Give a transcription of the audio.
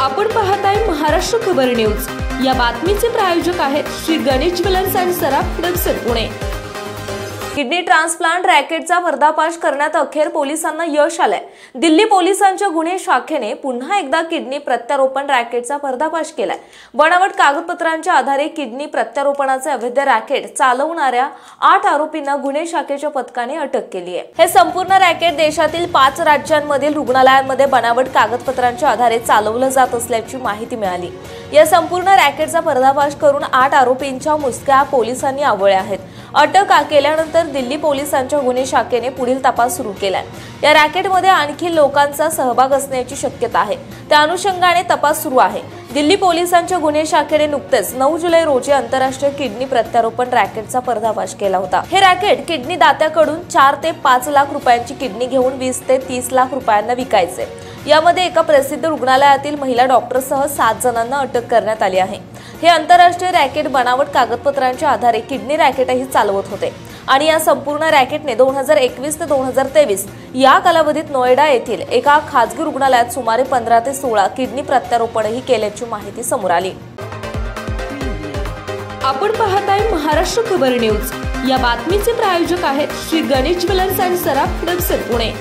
आपण पाहताय महाराष्ट्र खबर न्यूज। या बातमीचे प्रायोजक आहेत Shri Ganesh jewellers and Saraf production Pune. Kidney transplant रॅकेटचा पर्दाफाश करण्यात अखेर पोलिसांना यश आलंय। दिल्ली पोलिसांच्या गुन्हे शाखेने पुन्हा एकदा किडनी प्रत्यारोपण रॅकेटचा पर्दाफाश केलाय। बनावट कागदपत्रांच्या आधारे किडनी प्रत्यारोपणाचे अवैध रॅकेट चालवणाऱ्या 8 आरोपींना गुन्हे शाखेच्या पथकाने अटक केली आहे। हे संपूर्ण रॅकेट देशातील 5 राज्यांमधील रुग्णालयांमध्ये बनावट कागदपत्रांच्या आधारे चालवलं जात असल्याची माहिती मिळाली। या संपूर्ण रॅकेटचा पर्दाफाश करून 8 आरोपींच्या मुसक्या पोलिसांनी आवळल्या आहेत। अटक केल्यानंतर दिल्ली पोलिसांच्या गुन्हे शाखेने पुढील तपास सुरू केलाय। या रॅकेटमध्ये आणखी लोकांचा सहभाग असण्याची शक्यता आहे। त्या अनुषंगाने तपास सुरू आहे। दिल्ली पोलिसांच्या गुन्हे शाखेने नुकतेच 9 जुलै रोजी आंतरराष्ट्रीय किडनी प्रत्यारोपण रॅकेटचा पर्दाफाश केला होता। हे रॅकेट किडनी दात्याकडून 4 ते 5 लाख रुपयांची किडनी घेऊन 20 ते 30 लाख रुपयांना विकायचे। यामध्ये एका प्रसिद्ध रुग्णालयातील महिला डॉक्टरसह 7 जणांना अटक करण्यात आली आहे। हे आंतरराष्ट्रीय रॅकेट बनावट कागदपत्रांच्या आधारे किडनी रॅकेटही चालवत होते आणि या संपूर्ण रॅकेटने 2021 ते 2023 या कालावधीत नोएडा येथील एका खासगी रुग्णालयात सुमारे 15 ते 16 किडनी प्रत्यारोपणही केल्याची माहिती समोर आली। आपण पाहताय महाराष्ट्र खबर न्यूज। या बातमीचे प्रायोजक आहेत Shri Ganesh jewellers and Saraf production Pune.